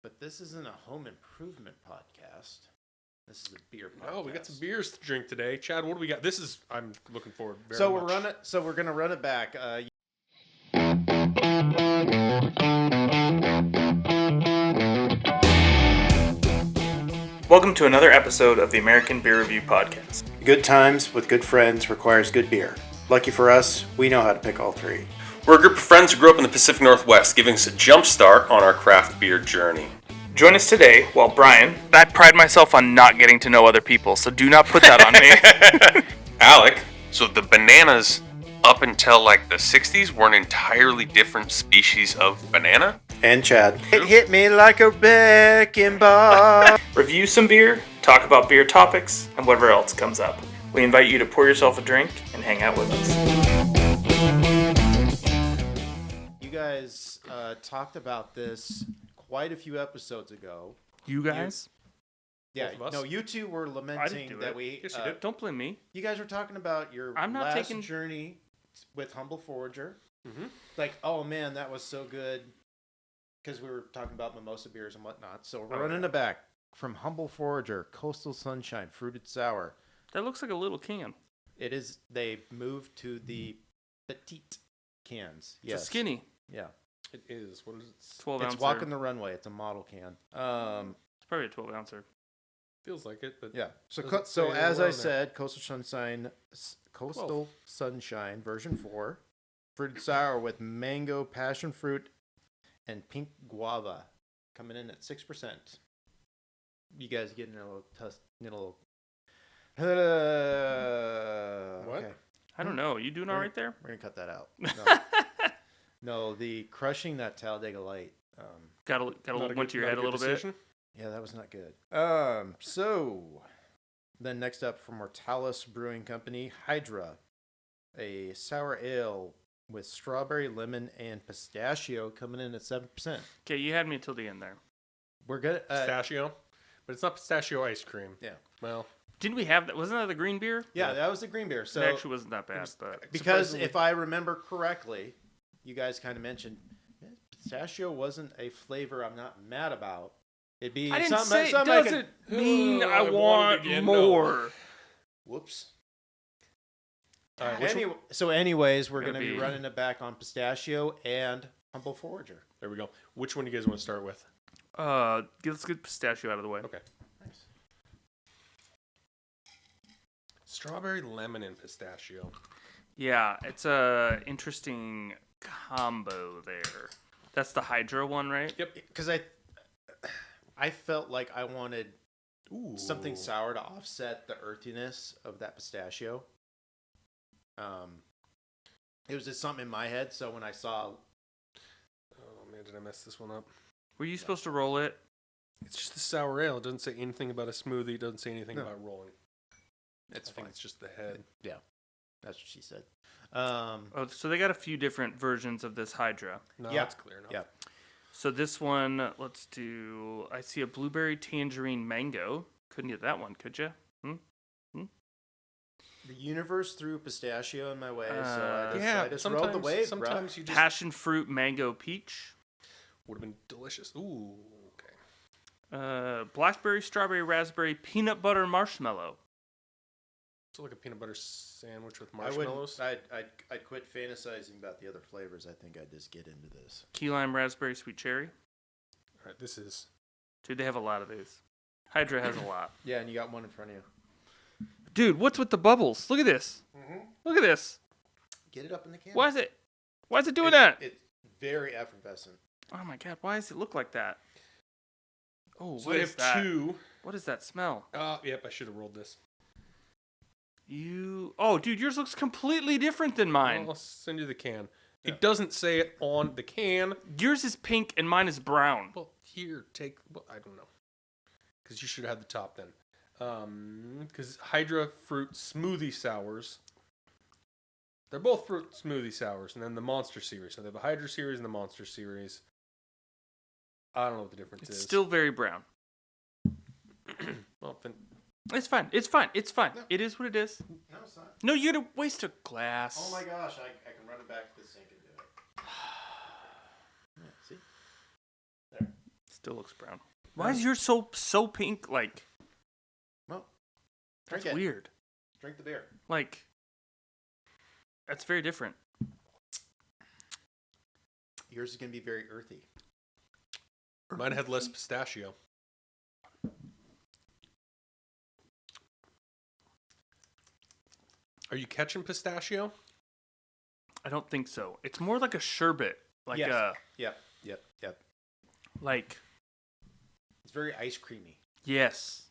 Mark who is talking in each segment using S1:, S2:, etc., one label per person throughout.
S1: But this isn't a home improvement podcast. This is a beer podcast.
S2: Oh, we got some beers to drink today. Chad, what do we got? I'm looking forward very much.
S1: So we're gonna run it back.
S3: Welcome to another episode of the American Beer Review Podcast.
S1: Good times with good friends requires good beer. Lucky for us, we know how to pick all three.
S2: We're a group of friends who grew up in the Pacific Northwest, giving us a jump start on our craft beer journey.
S3: Join us today while Brian... I pride myself on not getting to know other people, so do not put that on me.
S2: Alec. So the bananas up until like the 60s were an entirely different species of banana?
S1: And Chad. It hit me like a wrecking ball.
S3: Review some beer, talk about beer topics, and whatever else comes up. We invite you to pour yourself a drink and hang out with us.
S1: You guys talked about this quite a few episodes ago.
S3: You guys?
S1: You two were lamenting that we...
S3: Yes, you did. Don't blame me.
S1: You guys were talking about your journey with Humble Forager.
S2: Mm-hmm.
S1: Like, oh man, that was so good. Because we were talking about mimosa beers and whatnot. So we're running it back from Humble Forager, Coastal Sunshine, Fruited Sour.
S3: That looks like a little can.
S1: It is. They moved to the petite cans.
S3: It's skinny.
S1: Yeah.
S2: It is. What is it?
S3: 12 ouncer.
S1: It's Walking the Runway. It's a model can.
S3: It's probably a 12 ouncer.
S2: Feels like it, but
S1: yeah. So as I said, Coastal Sunshine version 4, Fruited Sour with mango, passion fruit, and pink guava, coming in at 6%. You guys getting a little
S2: what?
S1: Okay.
S3: I don't know. You doing all right there?
S1: We're gonna cut that out. No, the crushing that Talladega Light.
S3: Got went to your head a little bit.
S1: Yeah, that was not good. So then next up from Mortalis Brewing Company, Hydra, a sour ale with strawberry, lemon, and pistachio, coming in at 7%.
S3: Okay, you had me until the end there.
S1: We're good.
S2: Pistachio, but it's not pistachio ice cream.
S1: Yeah.
S2: Well,
S3: didn't we have that? Wasn't that the green beer?
S1: Yeah, that was the green beer. So
S3: it actually wasn't that bad, but
S1: because if I remember correctly, you guys kind of mentioned pistachio wasn't a flavor I'm not mad about. It'd be
S3: I didn't
S1: something,
S3: say
S1: something
S3: it doesn't mean I want more.
S1: No. Whoops. Anyways, we're going to be running it back on pistachio and Humble Forager.
S2: There we go. Which one do you guys want to start with?
S3: Let's get pistachio out of the way.
S2: Okay. Nice. Strawberry, lemon, and pistachio.
S3: Yeah, it's a interesting combo there. That's the Hydra one, right?
S1: Yep. Because I felt like I wanted something sour to offset the earthiness of that pistachio. It was just something in my head. So when I saw,
S2: oh man, did I mess this one up?
S3: Were you supposed to roll it?
S2: It's just a sour ale. It doesn't say anything about a smoothie. It doesn't say anything about rolling. I think it's just the head.
S1: Yeah, that's what she said.
S3: So they got a few different versions of this Hydra.
S2: No, that's clear enough.
S1: Yeah.
S3: So this one, let's do. I see a blueberry, tangerine, mango. Couldn't get that one, could you?
S1: The universe threw pistachio in my way, so I just rode the wave,
S2: sometimes
S1: bro.
S2: you just...
S3: Passion fruit, mango, peach.
S2: Would have been delicious. Ooh,
S3: okay. Blackberry, strawberry, raspberry, peanut butter, marshmallow.
S2: So like a peanut butter sandwich with marshmallows.
S1: I'd quit fantasizing about the other flavors. I think I'd just get into this.
S3: Key lime, raspberry, sweet cherry.
S2: All right, this is...
S3: Dude, they have a lot of these. Hydra has a lot.
S1: Yeah, and you got one in front of you.
S3: Dude, what's with the bubbles? Look at this.
S1: Mm-hmm.
S3: Look at this.
S1: Get it up in the can.
S3: Why is it doing that?
S1: It's very effervescent.
S3: Oh my god, why does it look like that? Oh,
S2: so
S3: what is that?
S2: Two.
S3: What does that smell?
S2: Yep, I should have rolled this.
S3: Oh, dude, yours looks completely different than mine.
S2: I'll send you the can. Yeah. It doesn't say it on the can.
S3: Yours is pink and mine is brown.
S2: Well, here, I don't know. Because you should have had the top then. Because Hydra fruit smoothie sours. They're both fruit smoothie sours. And then the Monster series. So they have the Hydra series and the Monster series. I don't know what the difference is.
S3: It's still very brown.
S2: Well, then...
S3: It's fine. It's fine. It's fine.
S2: No.
S3: It is what it is.
S1: No, it's not.
S3: No, you're going to waste a glass.
S1: Oh my gosh, I can run it back to the sink and do it. Yeah, see? There.
S3: Still looks brown. Why is yours so pink? Like,
S1: Well,
S3: that's
S1: drink it.
S3: weird.
S1: Drink the beer.
S3: Like, that's very different.
S1: Yours is going to be very earthy.
S2: Mine had less pistachio. Are you catching pistachio?
S3: I don't think so. It's more like a sherbet. Like
S1: Yes. Yep.
S3: like,
S1: It's very ice creamy.
S3: yes.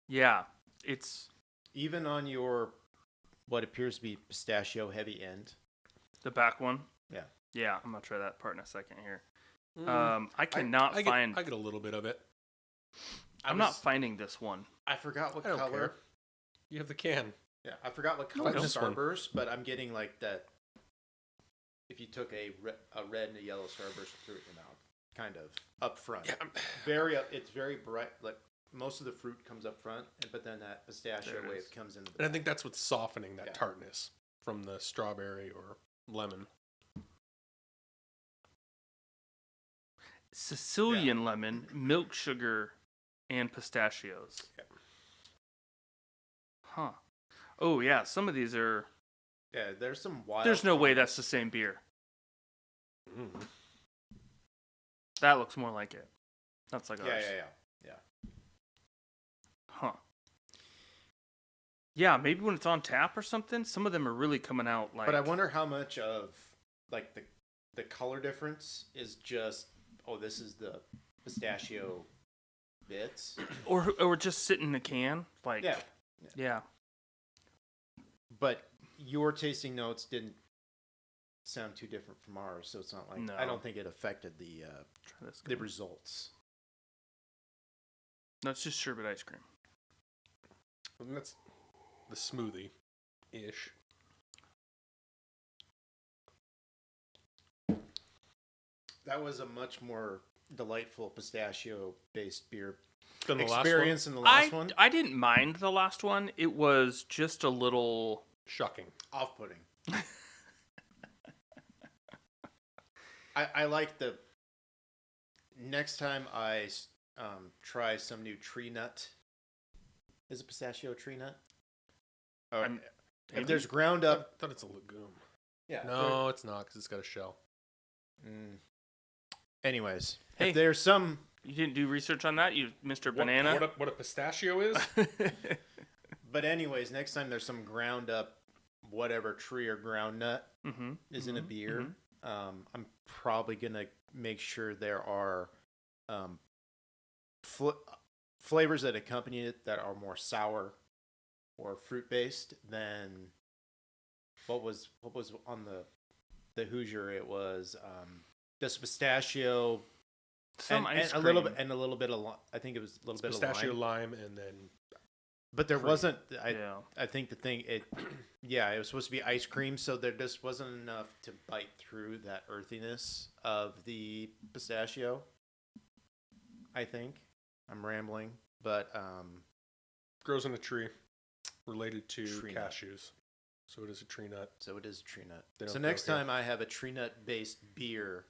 S3: Yeah. It's
S1: Even on your, what appears to be pistachio heavy end.
S3: the back one.
S1: Yeah.
S3: Yeah, I'm going to try that part in a second here.
S2: Mm.
S3: I cannot find...
S2: I get a little bit of it.
S3: I'm not finding this one.
S1: I forgot what
S2: I don't
S1: color.
S2: care. You have the can.
S1: Yeah, I forgot what
S3: No, I
S1: color
S3: don't.
S2: This one.
S1: Starburst, but I'm getting like that. If you took a red and a yellow Starburst and threw it in your mouth, kind of up front.
S2: Yeah.
S1: It's very bright. Like most of the fruit comes up front, but then that pistachio
S3: There it
S1: wave
S3: is.
S1: comes in the back.
S2: And I think that's what's softening that
S1: Yeah.
S2: tartness from the strawberry or lemon.
S3: Sicilian lemon, milk sugar, and pistachios.
S1: Yeah.
S3: Huh. Oh, yeah. Some of these are...
S1: Yeah, there's some wild.
S3: There's no way
S1: combos.
S3: that's the same beer.
S2: Mm.
S3: That looks more like it. That's like ours.
S1: Yeah.
S3: Huh. Yeah, maybe when it's on tap or something, some of them are really coming out like...
S1: But I wonder how much of like the color difference is just this is the pistachio bits.
S3: Or just sit in a can. Like,
S1: Yeah.
S3: Yeah.
S1: But your tasting notes didn't sound too different from ours, so it's not like
S3: No.
S1: I don't think it affected the
S3: Try this
S1: the
S3: guy.
S1: results.
S3: No, it's just sherbet ice cream.
S2: And that's the smoothie-ish.
S1: That was a much more delightful pistachio-based beer
S2: Than the
S1: experience in the last one.
S3: I didn't mind the last one. It was just a little...
S2: Shocking.
S1: Off-putting. I like the... Next time I try some new tree nut. Is it pistachio tree nut? Or
S3: I'm-
S1: if there's ground up...
S2: I thought it's a legume.
S1: Yeah.
S2: No, it's not because it's got a shell.
S1: Anyways,
S3: Hey.
S1: if there's some...
S3: You didn't do research on that, you Mr. Banana?
S2: What a pistachio is?
S1: But anyways, next time there's some ground up whatever tree or ground nut
S3: Mm-hmm.
S1: is in a beer, I'm probably going to make sure there are flavors that accompany it that are more sour or fruit based than what was on the Hoosier. It was just pistachio
S3: Some ice
S1: a
S3: cream.
S1: little bit of I think it was a little bit of
S2: Pistachio,
S1: lime.
S2: lime, and then
S1: But there
S2: cream.
S1: wasn't.
S3: Yeah.
S1: I think the thing it was supposed to be ice cream, so there just wasn't enough to bite through that earthiness of the pistachio. I think I'm rambling, but
S2: grows in a tree related to
S1: Tree nut.
S2: cashews. So it is a tree nut.
S1: so it is a tree nut.
S2: They
S1: So
S2: don't
S1: next
S2: grow here.
S1: time I have a tree nut based beer,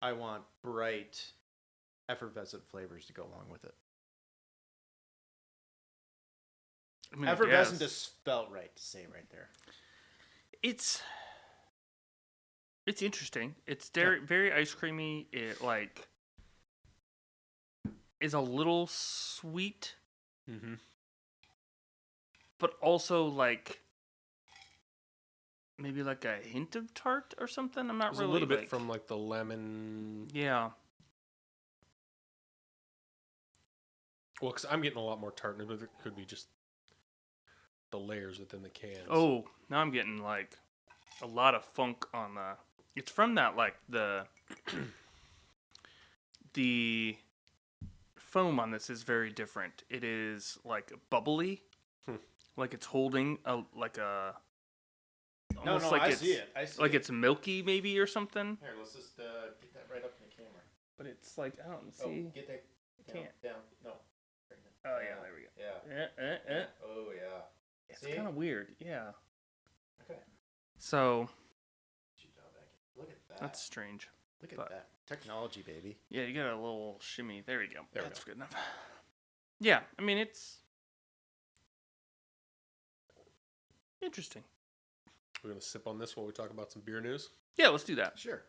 S1: I want bright, effervescent flavors to go along with it.
S3: I mean, I
S1: Effervescent
S3: guess.
S1: just felt right to say right there.
S3: It's interesting. It's very ice creamy. It like is a little sweet,
S2: Mm-hmm.
S3: but also like maybe like a hint of tart or something. I'm not
S2: There's
S3: really
S2: a little bit
S3: like-
S2: from like the lemon.
S3: Yeah.
S2: Well, because I'm getting a lot more tartness, but it could be just the layers within the cans.
S3: Oh, now I'm getting like a lot of funk on the. It's from that like the foam on this is very different. It is like bubbly, like it's holding a like a. Almost like
S1: I
S3: it's
S1: see it. I see
S3: like
S1: it.
S3: it's milky maybe or something.
S1: Here, let's just get that right up in the camera.
S3: But it's like I don't
S1: Oh,
S3: see.
S1: get that
S3: Can't.
S1: down. No.
S3: Oh yeah, there we go.
S1: Yeah. Oh yeah.
S3: It's
S1: See?
S3: kind of weird. Yeah.
S1: Okay.
S3: So
S1: Look at that.
S3: that's strange.
S1: Look at
S3: But-
S1: that technology, baby.
S3: Yeah, you got a little shimmy. There we go.
S2: There we
S3: That's good enough. Yeah, I mean, it's interesting.
S2: We're going to sip on this while we talk about some beer news.
S3: Yeah, let's do that.
S1: Sure.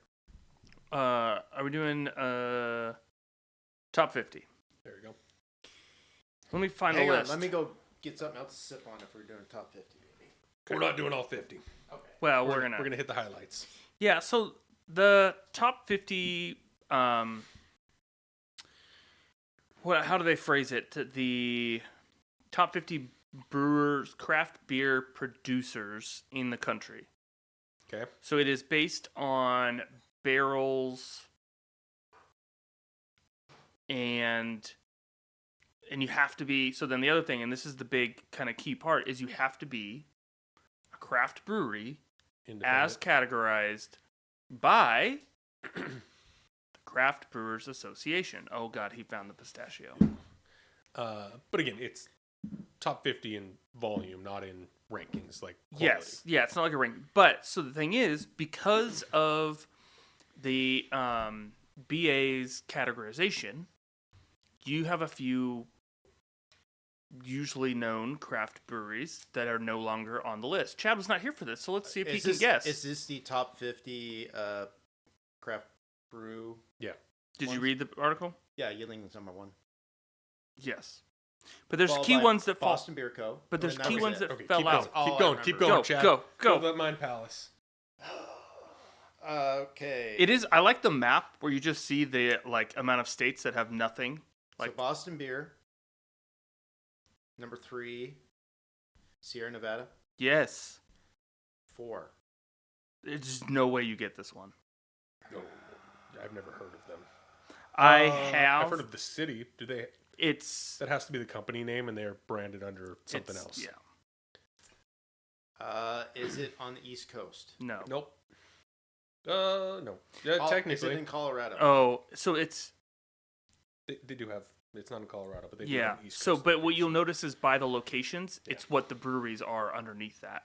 S3: Are we doing top 50?
S2: There you go.
S3: Let me find
S1: Hang
S3: the
S1: on,
S3: list.
S1: let me go get something else to sip on if we're doing top 50, baby.
S2: We're not doing all 50.
S1: Okay.
S3: Well,
S2: We're
S3: we're
S2: going to hit the highlights.
S3: Yeah, so the top 50 how do they phrase it? The top 50 brewers, craft beer producers in the country.
S2: Okay.
S3: So it is based on barrels and you have to be, so then the other thing, and this is the big kind of key part, is you have to be a craft brewery as categorized by the Craft Brewers Association. Oh God, he found the pistachio.
S2: But again, it's top 50 in volume, not in rankings. Like quality.
S3: Yes, yeah, it's not like a ranking. But so the thing is, because of the BA's categorization, you have a few usually known craft breweries that are no longer on the list. Chad was not here for this, so let's see if he can guess.
S1: Is this the top 50 craft brew?
S2: Yeah.
S3: Did you read the article?
S1: Yeah, Yingling is number 1.
S3: Yes. But there's
S1: Followed
S3: key
S1: by
S3: ones that fall.
S1: Boston Beer Co.
S3: But there's
S1: And that
S3: key
S1: was
S3: ones
S1: it.
S3: that
S2: Okay,
S3: fell
S2: keep
S3: out.
S1: all I
S2: going. Keep
S1: remember.
S2: going,
S3: Go,
S2: Chad.
S3: go, go.
S2: Fill that Mind Palace.
S1: Okay.
S3: It is. I like the map where you just see the amount of states that have nothing.
S1: So Boston Beer. Number 3. Sierra Nevada.
S3: Yes.
S1: 4.
S3: There's no way you get this one.
S2: No, I've never heard of them.
S3: I have.
S2: I've heard of the city. Do they?
S3: It's.
S2: That has to be the company name, and they're branded under something else.
S3: Yeah.
S1: Is it on the East Coast?
S3: No.
S2: Nope. No. Yeah,
S1: Is
S2: technically,
S1: it in Colorado?
S3: Oh, so it's.
S2: they do have. It's not in Colorado, but they do
S3: Yeah.
S2: have East
S3: So,
S2: Coast
S3: but what
S2: locations.
S3: you'll notice is by the locations, it's what the breweries are underneath that.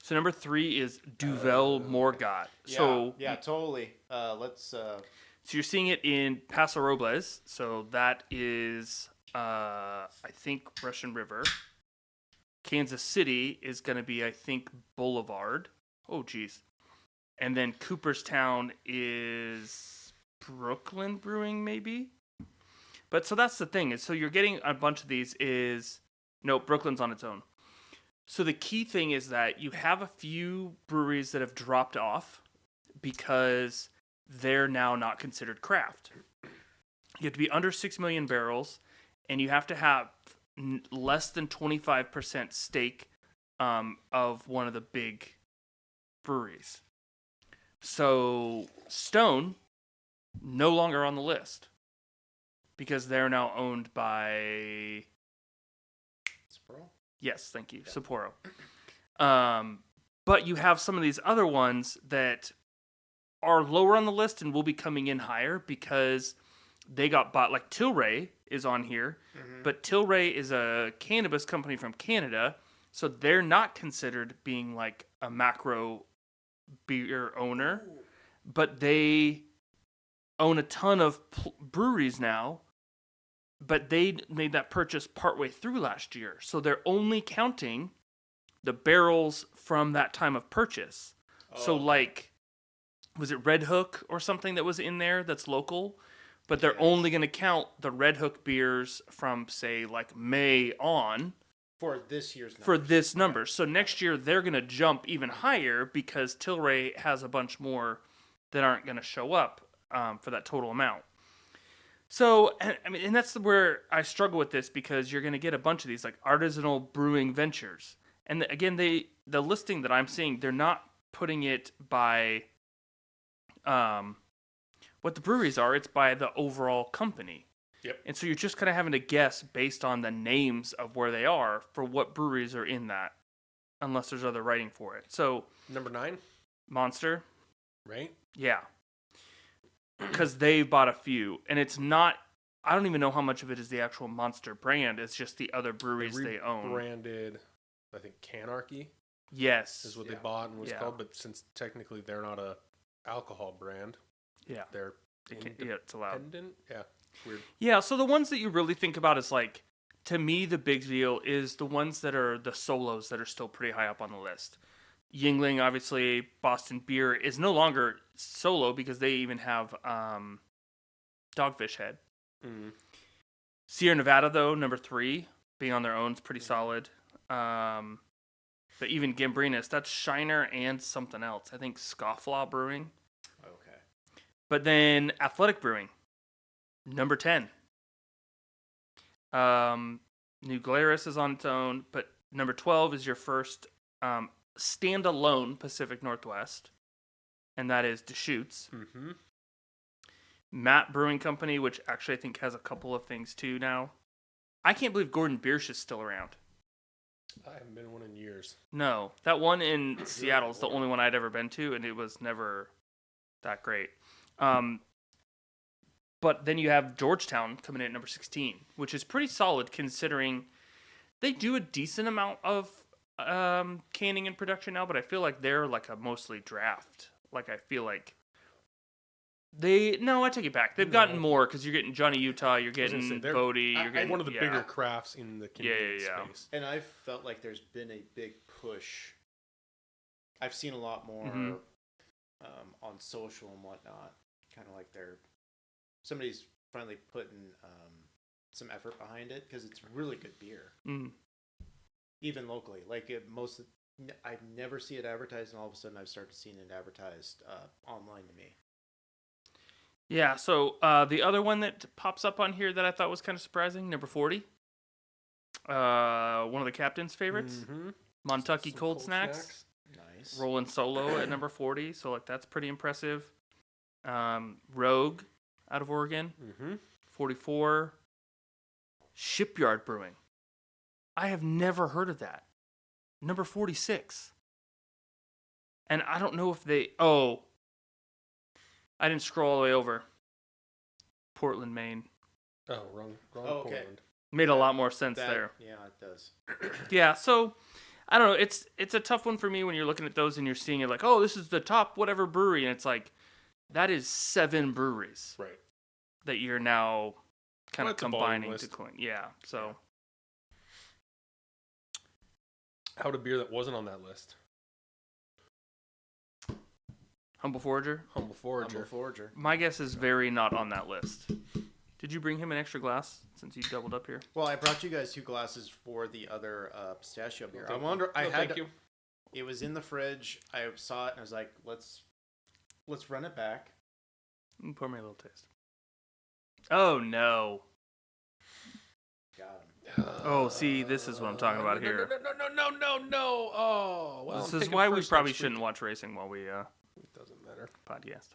S3: So number 3 is Duvel Morgat.
S1: Yeah,
S3: So
S1: yeah, totally. Let's.
S3: So you're seeing it in Paso Robles. So that is, I think, Russian River. Kansas City is going to be, I think, Boulevard. Oh, geez. And then Cooperstown is Brooklyn Brewing, maybe? But so that's the thing. Is so you're getting a bunch of these is... No, Brooklyn's on its own. So the key thing is that you have a few breweries that have dropped off because they're now not considered craft. You have to be under 6 million barrels, and you have to have less than 25% stake of one of the big breweries. So Stone, no longer on the list because they're now owned by...
S1: Sapporo?
S3: Yes, thank you. Sapporo. But you have some of these other ones that are lower on the list and will be coming in higher because they got bought. Like Tilray is on here, but Tilray is a cannabis company from Canada, so they're not considered being like a macro beer owner, but they own a ton of breweries now. But they made that purchase partway through last year. So they're only counting the barrels from that time of purchase. So was it Red Hook or something that was in there that's local? But they're only going to count the Red Hook beers from, say, like May on.
S1: For this year's number.
S3: For this number. So next year they're going to jump even higher because Tilray has a bunch more that aren't going to show up for that total amount. So, I mean, and that's where I struggle with this because you're going to get a bunch of these like artisanal brewing ventures. And again, the listing that I'm seeing, they're not putting it by what the breweries are. It's by the overall company.
S2: Yep.
S3: And so you're just kind of having to guess based on the names of where they are for what breweries are in that, unless there's other writing for it. So
S2: Number 9,
S3: Monster,
S2: right?
S3: yeah. Because they bought a few, and it's not. I don't even know how much of it is the actual Monster brand. It's just the other breweries they own.
S2: Branded, I think Canarchy
S3: Yes,
S2: is what they bought and was
S3: Yeah.
S2: called. But since technically they're not a alcohol brand,
S3: Yeah.
S2: They're
S3: It's allowed.
S2: independent. Yeah, weird.
S3: Yeah, so the ones that you really think about is like, to me, the big deal is the ones that are the solos that are still pretty high up on the list. Yingling, obviously, Boston Beer is no longer solo because they even have Dogfish Head.
S2: Mm.
S3: Sierra Nevada, though, number 3, being on their own is pretty solid. But even Gambrinus, that's Shiner and something else. I think Scofflaw Brewing.
S1: Okay.
S3: But then Athletic Brewing, number 10. New Glarus is on its own, but number 12 is your first standalone Pacific Northwest, and that is Deschutes.
S2: Mm-hmm.
S3: Matt Brewing Company, which actually I think has a couple of things too now. I can't believe Gordon Biersch is still around.
S2: I haven't been one in years.
S3: No, that one in Seattle is the only one I'd ever been to, and it was never that great. But then you have Georgetown coming in at number 16, which is pretty solid considering they do a decent amount of canning and production now, but I feel like they're like a mostly draft. Like I feel like I take it back. They've gotten more because you're getting Johnny Utah, you're getting Bodie, you're getting
S2: one of the bigger crafts in the convenience space.
S1: And I've felt like there's been a big push. I've seen a lot more on social and whatnot. Kind of like somebody's finally putting some effort behind it because it's really good beer.
S3: Mm.
S1: Even locally, like I never see it advertised, and all of a sudden I've started seeing it advertised online to me.
S3: Yeah, so the other one that pops up on here that I thought was kind of surprising, number 40. One of the captain's favorites.
S2: Mm-hmm.
S3: Montucky Cold Snacks.
S1: Nice.
S3: Rolling solo at number 40, so like that's pretty impressive. Rogue out of Oregon.
S2: Mm-hmm.
S3: 44. Shipyard Brewing. I have never heard of that. Number 46. And I don't know if they... Oh. I didn't scroll all the way over. Portland, Maine.
S2: Oh, wrong
S1: okay.
S2: Portland.
S3: Made a lot more sense there.
S1: Yeah, it does.
S3: Yeah, so... I don't know. It's a tough one for me when you're looking at those and you're seeing it like, oh, this is the top whatever brewery. And it's like, that is 7 breweries.
S2: Right.
S3: That you're now kind of combining to clean. Yeah, so...
S2: How about a beer that wasn't on that list?
S3: Humble Forager?
S2: Humble Forager.
S1: Humble Forager.
S3: My guess is very not on that list. Did you bring him an extra glass since you doubled up here?
S1: Well, I brought you guys 2 glasses for the other pistachio beer.
S2: Thank you.
S1: It was in the fridge. I saw it and I was like, let's run it back.
S3: You can pour me a little taste. Oh no.
S1: Got him.
S3: Oh, see, this is what I'm talking about here.
S2: No. Oh, well.
S3: This is why we probably shouldn't watch racing while we
S2: It doesn't matter.
S3: podcast.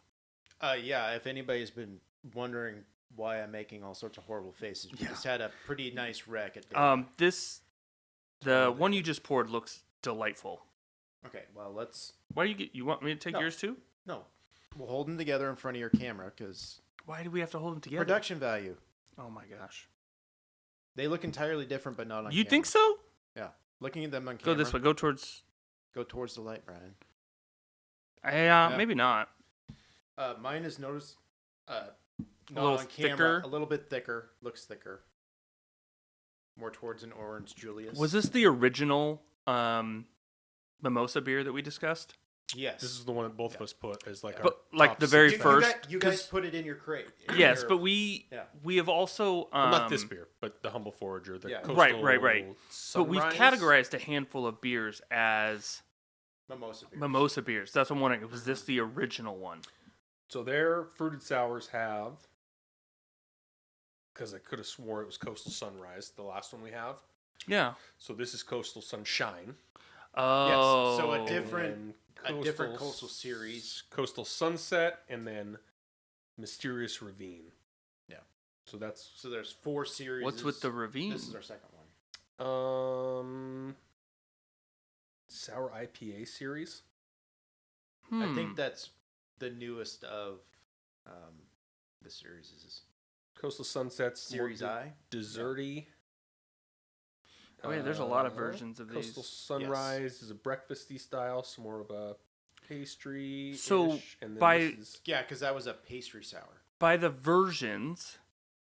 S1: Yeah, if anybody's been wondering why I'm making all sorts of horrible faces, we just had a pretty nice wreck at
S3: the one you just poured looks delightful.
S1: Okay, well, let's...
S3: You want me to take yours too?
S1: No. We'll hold them together in front of your camera, because...
S3: Why do we have to hold them together?
S1: Production value.
S3: Oh my gosh.
S1: They look entirely different, but not on camera.
S3: You think so?
S1: Yeah. Looking at them on camera.
S3: Go this way. Go towards
S1: the light, Brian.
S3: Yeah. Maybe not.
S1: Mine is noticed...
S3: a little thicker.
S1: A little bit thicker. Looks thicker. More towards an orange Julius.
S3: Was this the original mimosa beer that we discussed?
S1: Yes.
S2: This is the one that both of us put as like
S3: but like the very first.
S1: You guys put it in your crate.
S3: Yes, but we have also
S2: not this beer, but the Humble Forager. The Coastal
S3: right.
S2: Sunrise.
S3: But we've categorized a handful of beers as
S1: mimosa
S3: beers. That's what I'm wondering. Was this the original one?
S2: So their fruited sours have, because I could have swore it was Coastal Sunrise, the last one we have.
S3: Yeah.
S2: So this is Coastal Sunshine.
S1: Yes.
S3: Oh.
S1: So a different coastal series.
S2: Coastal Sunset, and then Mysterious Ravine.
S1: Yeah.
S2: So
S1: there's 4 series.
S3: What's with the ravine?
S1: This is our second one.
S2: Sour IPA series.
S1: I think that's the newest of the series. Is
S2: Coastal Sunset's
S1: Series I.
S2: Desserty.
S3: Oh yeah, there's a lot of versions of
S2: Coastal
S3: these.
S2: Sunrise is a breakfasty style, some more of a pastry.
S3: So,
S2: and then
S3: by-
S2: this is,
S1: Yeah, because that was a pastry sour.
S3: By the versions,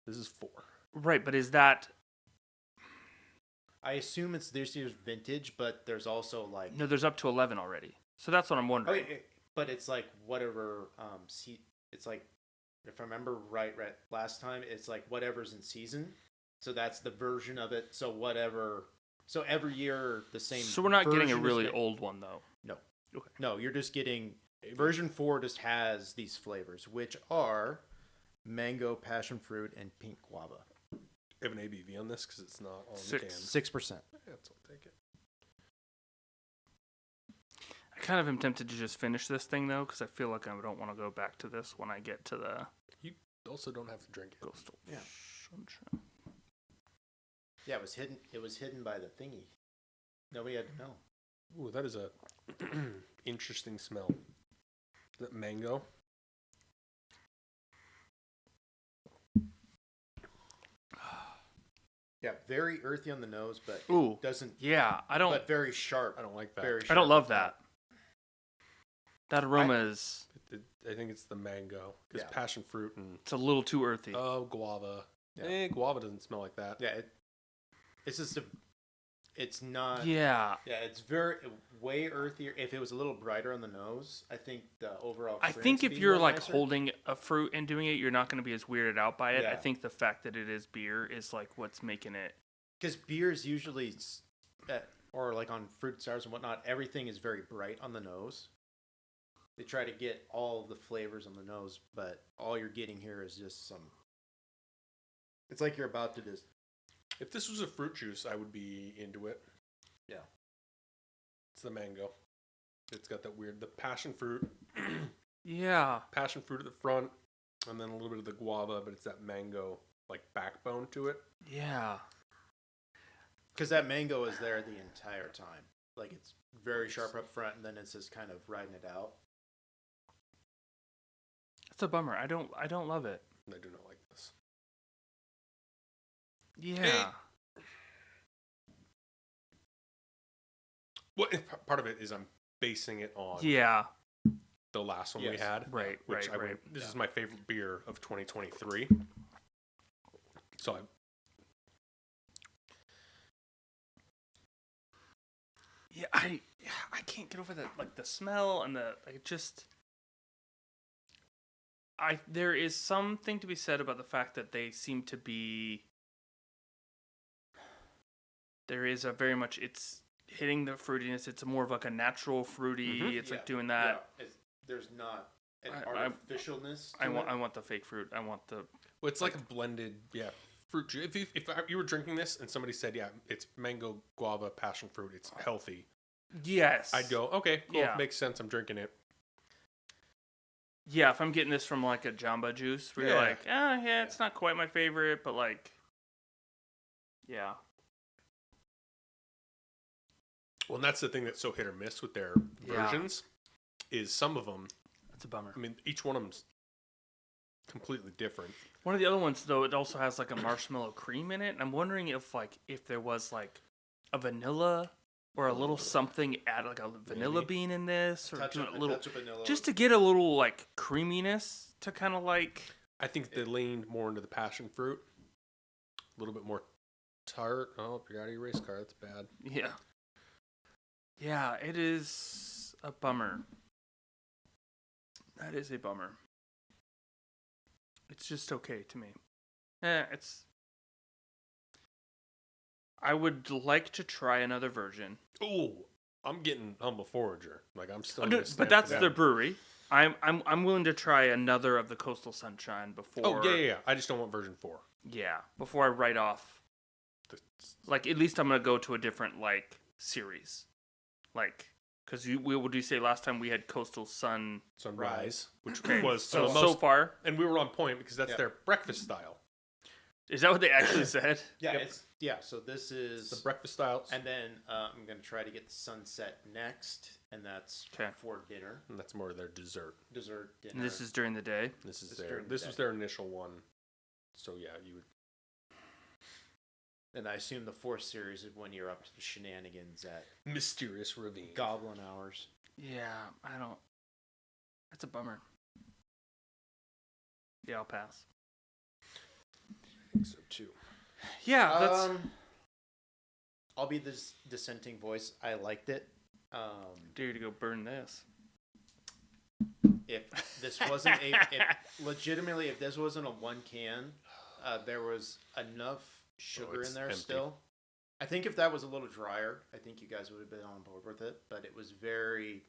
S2: this is 4.
S3: right? But is that
S1: I assume it's this year's vintage, but there's also like
S3: no? There's up to 11 already. So that's what I'm wondering.
S1: but it's like whatever. It's like if I remember right, last time it's like whatever's in season. So that's the version of it. So whatever. So every year the same.
S3: So we're not getting a
S1: version is
S3: really
S1: made.
S3: old one though.
S1: No.
S3: Okay.
S1: No, you're just getting version 4. Just has these flavors, which are mango, passion fruit, and pink guava.
S2: I have an ABV on this because it's not on the
S3: 6.
S2: can.
S1: 6%.
S2: Yeah, I'll take it.
S3: I kind of am tempted to just finish this thing though, because I feel like I don't want to go back to this when I get to the
S2: You also don't have to drink it.
S3: coastal.
S1: Yeah.
S3: Sunshine.
S1: Yeah, it was hidden. It was hidden by the thingy. Nobody had to know.
S2: Ooh, that is a interesting smell. Is that mango?
S1: Yeah, very earthy on the nose, but
S3: Ooh,
S1: doesn't.
S3: yeah. I don't.
S1: But very sharp.
S2: I don't like that.
S1: Very.
S3: I
S1: Sharp
S3: don't love
S1: with
S3: that. That aroma is.
S2: I think it's the mango. Because
S1: Yeah.
S2: passion fruit and
S3: It's a little too earthy.
S2: guava.
S1: Yeah.
S2: Guava doesn't smell like that.
S1: Yeah, it's just a. It's not.
S3: yeah.
S1: Yeah, it's very way earthier. If it was a little brighter on the nose, I think the overall.
S3: I
S1: fragrance
S3: think
S1: would
S3: if
S1: be
S3: you're
S1: more
S3: like
S1: nicer.
S3: holding a fruit and doing it, you're not going to be as weirded out by it. I
S1: Yeah.
S3: think the fact that it is beer is like what's making it.
S1: Because beers usually, or like on fruit sours and whatnot, everything is very bright on the nose. They try to get all the flavors on the nose, but all you're getting here is just some. It's like you're about to just.
S2: If this was a fruit juice, I would be into it.
S1: Yeah.
S2: It's the mango. It's got that weird, the passion fruit.
S3: Yeah.
S2: Passion fruit at the front, and then a little bit of the guava, but it's that mango like backbone to it.
S3: Yeah.
S1: Because that mango is there the entire time. Like it's very sharp up front, and then it's just kind of riding it out.
S3: It's a bummer. I don't love it.
S2: I do not like this.
S3: Yeah.
S2: Well, part of it is I'm basing it on
S3: Yeah.
S2: the last one we
S1: Yes.
S2: had,
S3: Right,
S2: which
S3: right.
S2: this is my favorite beer of 2023. So
S3: Yeah, I can't get over that, like the smell and the like. Just there is something to be said about the fact that they seem to be. There is a very much it's hitting the fruitiness. It's more of like a natural fruity.
S2: Mhm.
S3: It's like doing that.
S1: Yeah, there's not an
S3: I-
S1: artificialness.
S3: I
S1: to
S3: want
S1: it.
S3: I want the fake fruit. I want the
S2: well, it's like a blended, fruit juice. If you were drinking this and somebody said, it's mango, guava, passion fruit, it's healthy,
S3: yes.
S2: I'd go, okay, cool,
S3: Yeah.
S2: makes sense. I'm drinking it.
S3: Yeah, if I'm getting this from like a Jamba Juice, where you're
S2: Yeah.
S3: like, yeah, it's not quite my favorite, but like, yeah.
S2: Well, and that's the thing that's so hit or miss with their
S3: Yeah.
S2: versions, is some of them.
S3: That's a bummer.
S2: I mean, each one of them's completely different.
S3: One of the other ones though, it also has like a marshmallow cream in it, and I'm wondering if there was like a vanilla or a little something add like a vanilla
S2: Maybe.
S3: bean in this, or
S1: touch
S3: do
S1: of,
S3: a little
S1: touch of vanilla.
S3: just to get a little like creaminess to kind of like.
S2: I think they leaned more into the passion fruit, a little bit more tart. Oh, you got your race car. That's bad.
S3: Yeah. Yeah, it is a bummer. That is a bummer. It's just okay to me. It's. I would like to try another version.
S2: Oh, I'm getting Humble Forager. Like I'm still.
S3: No,
S2: gonna
S3: but
S2: stand
S3: that's
S2: for
S3: the
S2: that.
S3: brewery. I'm willing to try another of the Coastal Sunshine before.
S2: Oh yeah. I just don't want version 4.
S3: Yeah, before I write off. Like at least I'm gonna go to a different like series, like because what did you say last time we had Coastal
S2: Sunrise, which
S3: Okay,
S2: was
S3: so
S2: the
S3: so
S2: most,
S3: far
S2: and we were on point because that's
S1: Yeah.
S2: their breakfast style.
S3: is that what they actually said?
S1: Yeah,
S2: Yep.
S1: so this is
S2: The breakfast style,
S1: and then I'm gonna try to get the sunset next, and that's
S3: Okay.
S1: for dinner,
S2: and that's more their dessert.
S1: dessert dinner.
S3: And this is during the day.
S2: This is
S1: It's
S2: their.
S1: during the
S2: This
S1: day.
S2: was their initial one. So yeah, you would.
S1: and I assume the fourth series is when you're up to the shenanigans at
S2: Mysterious Ravine.
S1: Goblin hours.
S3: Yeah, I don't. That's a bummer. Yeah, I'll pass.
S2: I think so too.
S3: Yeah, that's.
S1: I'll be this dissenting voice. I liked it.
S3: Dare you to go burn this.
S1: If this wasn't if this wasn't a one can, there was enough sugar in there
S2: empty.
S1: still. I think if that was a little drier, I think you guys would have been on board with it. But it was very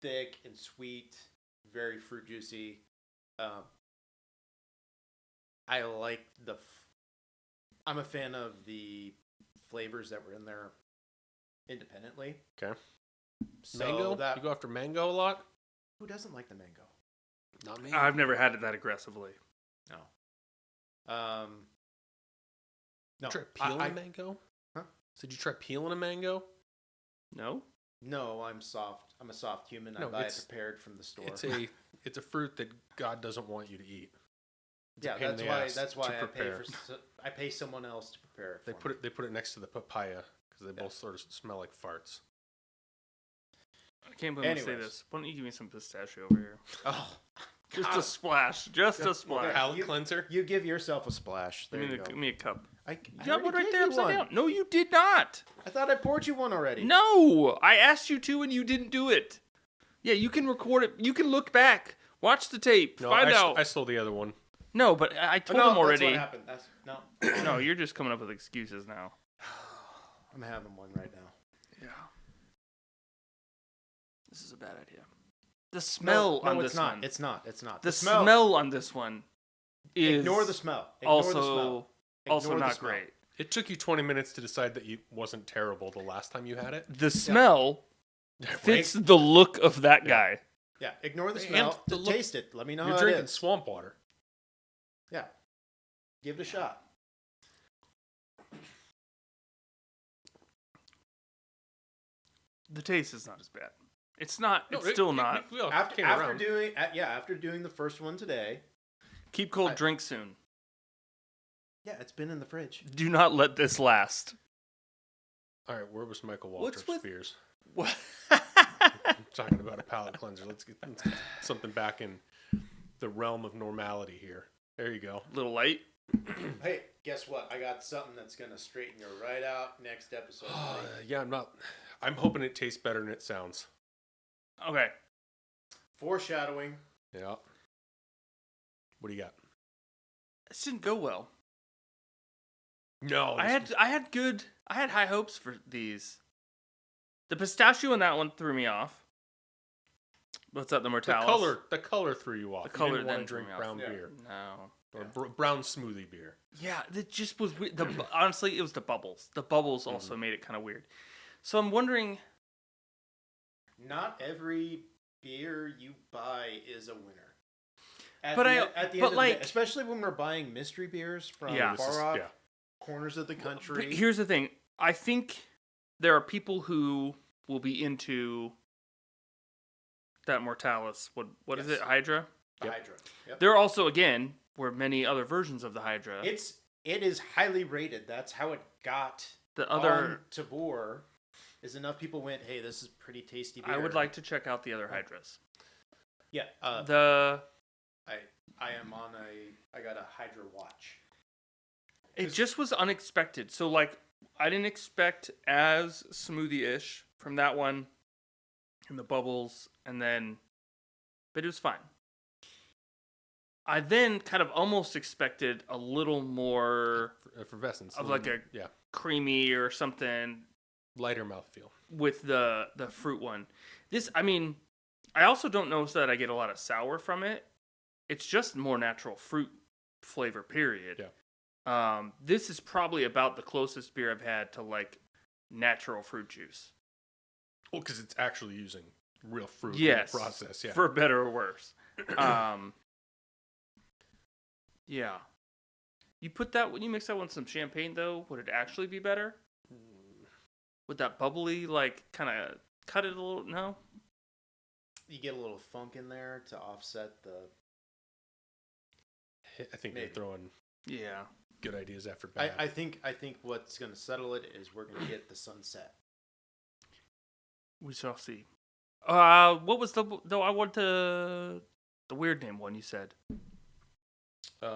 S1: thick and sweet, very fruit juicy. I like I'm a fan of the flavors that were in there independently.
S2: Okay.
S1: So
S2: Mango? You go after mango a lot?
S1: Who doesn't like the mango?
S2: Not me.
S3: I've never had it that aggressively.
S1: No.
S2: You
S1: No.
S2: try peeling a mango?
S1: Huh?
S2: So did you try peeling a mango?
S3: No?
S1: No, I'm soft. I'm a soft human. I
S2: No,
S1: buy it prepared from the store.
S2: It's a fruit that God doesn't want you to eat. It's a
S1: yeah,
S2: pain in the ass
S1: that's why
S2: to prepare.
S1: I pay someone else to prepare it.
S2: They put it next to the papaya because they both sort of smell like farts.
S3: I can't believe I say
S1: Anyways.
S3: this. Why don't you give me some pistachio over here?
S1: Oh,
S3: Just a splash. Just a splash.
S2: Palate cleanser?
S1: you give yourself a splash. There you go.
S3: Give me a cup.
S1: I
S3: You got one
S1: already
S3: right
S1: gave
S3: there
S1: you
S3: upside
S1: one.
S3: down. No, you did not.
S1: I thought I poured you one already.
S3: No, I asked you to and you didn't do it. Yeah, you can record it. You can look back. Watch the tape.
S2: No,
S3: find
S2: I
S3: out.
S2: stole the other one.
S3: No, but I told
S1: no,
S3: him already.
S1: That's what happened. No.
S3: No, you're just coming up with excuses now.
S1: I'm having one right now.
S3: Yeah. This is a bad idea. The smell
S1: no,
S3: on
S1: it's
S3: this
S1: not.
S3: one.
S1: It's not. It's not.
S3: The smell on this one is
S1: Ignore the smell. Ignore the smell.
S3: also
S1: Ignore the
S3: not
S1: smell.
S3: great.
S2: It took you 20 minutes to decide that it wasn't terrible the last time you had it.
S3: The smell
S2: Right?
S3: fits the look of that guy.
S1: Yeah, ignore the
S2: And
S1: smell.
S2: the look-
S1: Taste it. Let me know
S2: You're
S1: how
S2: drinking
S1: it is.
S2: swamp water.
S1: Yeah. Give it a shot.
S3: The taste is not as bad. It's not.
S2: No,
S3: It's still not.
S2: We all
S1: After
S2: came around.
S1: doing the first one today.
S3: Keep cold, drink soon.
S1: Yeah, it's been in the fridge.
S3: Do not let this last.
S2: All right, where was Michael
S3: What's
S2: Waltrip's
S3: with-
S2: beers?
S3: What?
S2: I'm talking about a palate cleanser. Let's get something back in the realm of normality here. There you go.
S3: Little light.
S1: Hey, guess what? I got something that's gonna straighten you right out next episode. buddy.
S2: Yeah, I'm hoping it tastes better than it sounds.
S3: Okay.
S1: Foreshadowing.
S2: Yeah. What do you got?
S3: This didn't go well.
S2: No,
S3: I had high hopes for these. The pistachio in that one threw me off. What's that? The Mortalis.
S2: the color threw you off.
S3: The color
S2: you didn't want
S3: then
S2: to drink
S3: threw me
S2: brown
S3: off.
S2: beer
S3: No.
S2: or brown smoothie beer.
S3: Yeah, it just was weird. Honestly, it was the bubbles. The bubbles also made it kind of weird. So I'm wondering.
S1: Not every beer you buy is a winner. At
S3: But
S1: the
S3: I-
S1: end
S3: but
S1: of the day,
S3: like-
S1: especially when we're buying mystery beers from
S3: Yeah.
S1: far off corners of the
S3: But
S1: country.
S3: here's the thing. I think there are people who will be into that Mortalis. What is
S1: Yes.
S3: it? Hydra?
S1: The
S2: Yep.
S1: Hydra. Yep.
S3: There also, again, were many other versions of the Hydra.
S1: It is highly rated. That's how it got
S3: The other,
S1: on Tabor. Is enough people went, hey, this is pretty tasty beer.
S3: I would like to check out the other Hydras.
S1: Yeah. I am on I got a Hydra watch.
S3: It just was unexpected. So, like, I didn't expect as smoothie-ish from that one, and the bubbles, but it was fine. I then kind of almost expected a little more
S2: Effervescence.
S3: of like a creamy or something
S2: lighter mouthfeel.
S3: with the fruit one. I also don't notice that I get a lot of sour from it. It's just more natural fruit flavor, period.
S2: Yeah.
S3: This is probably about the closest beer I've had to like natural fruit juice.
S2: Well, because it's actually using real fruit
S3: Yes,
S2: in the process. Yeah.
S3: for better or worse. Yeah. When you mix that with some champagne, though, would it actually be better? Would that bubbly, like, kind of cut it a little? No?
S1: You get a little funk in there to offset the.
S2: I think
S1: Maybe.
S2: they're throwing
S3: Yeah.
S2: good ideas after bad.
S1: I think what's going to settle it is we're going to get the sunset.
S3: We shall see. What was the? No, I want the weird name one you said.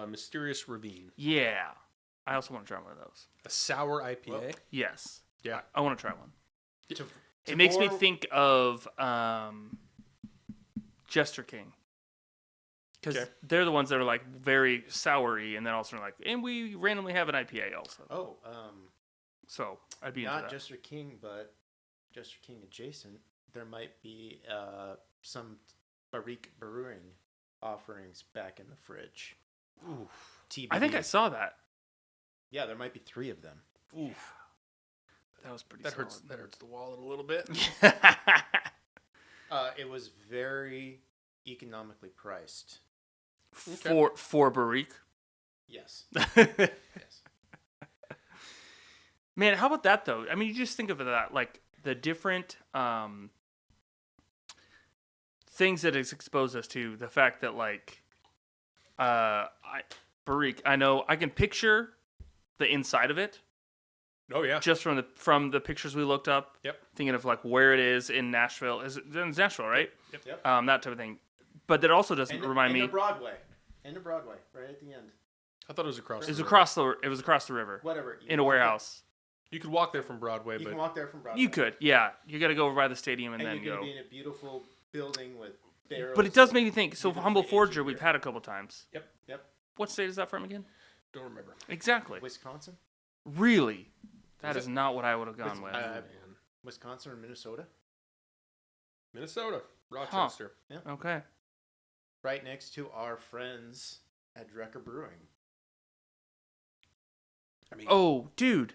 S2: Mysterious Ravine.
S3: Yeah, I also want to try one of those.
S2: A sour IPA.
S1: Well,
S3: Yes,
S2: yeah.
S3: I want to try one.
S1: To
S3: It makes me
S1: pour-
S3: think of Jester King. Because
S2: Okay.
S3: they're the ones that are like very soury, and then also like, and we randomly have an IPA also.
S1: Oh,
S3: So I'd be into
S1: not
S3: that.
S1: Jester King, but Jester King adjacent. There might be some Barrique Brewing offerings back in the fridge.
S2: Ooh.
S1: TBD.
S3: I think I saw that.
S1: Yeah, there might be 3 of them.
S2: Oof.
S3: That was pretty.
S2: That
S3: solid.
S2: hurts. That hurts the wallet a little bit.
S1: It was very economically priced.
S3: For Barrique.
S1: Yes. Yes.
S3: Man, how about that though? I mean, you just think of that like the different things that it's exposed us to. The fact that like Barrique, I know I can picture the inside of it
S2: Oh yeah.
S3: just from the pictures we looked up.
S2: Yep.
S3: Thinking of like where it is in Nashville. Is it in Nashville, right?
S2: Yep.
S3: That type of thing. But that also doesn't remind me.
S1: End of Broadway. End of Broadway, right at the end.
S2: I thought it was across.
S3: It was
S2: the
S3: across the river
S1: Whatever.
S3: in a warehouse.
S2: You could walk there from Broadway,
S1: You
S2: but
S1: can walk there from Broadway.
S3: You could, yeah. You got to go over by the stadium and
S1: And
S3: then
S1: you're
S3: go.
S1: going to be in a beautiful building with barrels.
S3: But it does make me think. So
S1: Beautiful
S3: Humble
S1: aged
S3: Forager, we've
S1: beer.
S3: had a couple times.
S2: Yep.
S3: What state is that from again?
S2: don't remember.
S3: Exactly.
S1: Wisconsin?
S3: Really? That
S2: Is
S3: is
S2: it?
S3: not what I would have gone with.
S2: Man.
S1: Wisconsin or Minnesota?
S2: Minnesota, Rochester.
S3: Okay.
S1: Right next to our friends at Drecker Brewing.
S2: I mean,
S3: Oh, dude.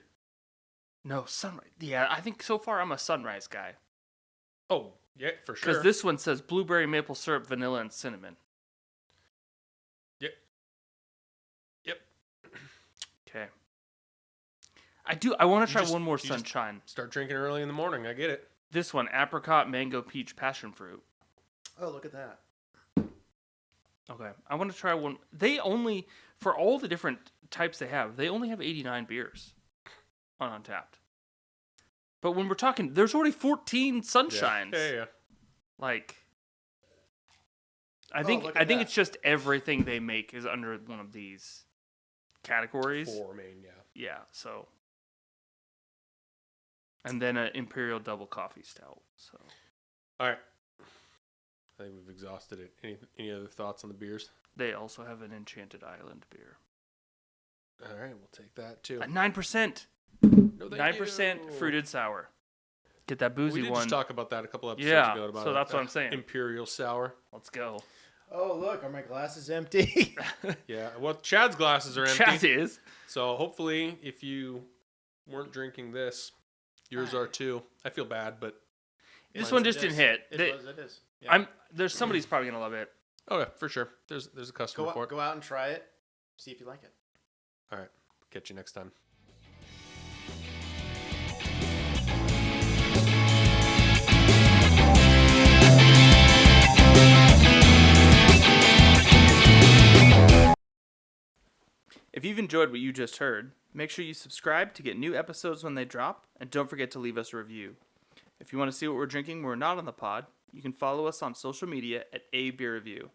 S3: No, Sunrise. Yeah, I think so far I'm a Sunrise guy.
S2: oh yeah, for
S3: Because
S2: sure.
S3: this one says blueberry, maple syrup, vanilla, and cinnamon.
S2: Yep.
S3: Okay. I want to
S2: You
S3: try
S2: just-
S3: one more
S2: you just-
S3: sunshine.
S2: Start drinking early in the morning. I get it.
S3: This one, apricot, mango, peach, passion fruit.
S1: Oh, look at that.
S3: Okay. I want to try one. They only, for all the different types they have, they only have 89 beers on Untapped. But when we're talking, there's already 14 sunshines.
S2: Yeah.
S3: Like, I
S1: Oh,
S3: think
S1: look
S3: I
S1: at
S3: think
S1: that.
S3: it's just everything they make is under one of these categories.
S2: 4 main, yeah.
S3: Yeah, so. And then an Imperial Double Coffee Stout. So
S2: All right. I think we've exhausted it. Any other thoughts on the beers?
S3: they also have an Enchanted Island beer.
S2: All right, we'll take that too.
S3: At 9%.
S2: No, thank
S3: 9%
S2: you.
S3: fruited sour. Get that boozy
S2: We did
S3: one.
S2: just talk about that a couple episodes
S3: Yeah,
S2: ago. About
S3: so that's what I'm saying.
S2: Imperial sour.
S3: Let's go.
S1: Oh, look, are my glasses empty?
S2: Yeah. Well, Chad's glasses are empty.
S3: Chaz is.
S2: So hopefully, if you weren't drinking this, yours are too. I feel bad, but
S3: This
S1: Mine's
S3: one
S1: it
S3: just
S1: is.
S3: didn't hit.
S1: It is. Yeah.
S3: There's somebody's probably gonna love it.
S2: oh yeah, for sure. There's a customer for it.
S1: Go out and try it. See if you like it.
S2: All right. Catch you next time.
S3: If you've enjoyed what you just heard, make sure you subscribe to get new episodes when they drop, and don't forget to leave us a review. If you want to see what we're drinking when we're not on the pod, you can follow us on social media at A Beer Review.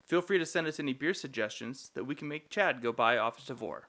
S3: Feel free to send us any beer suggestions that we can make Chad go buy off of Tavor.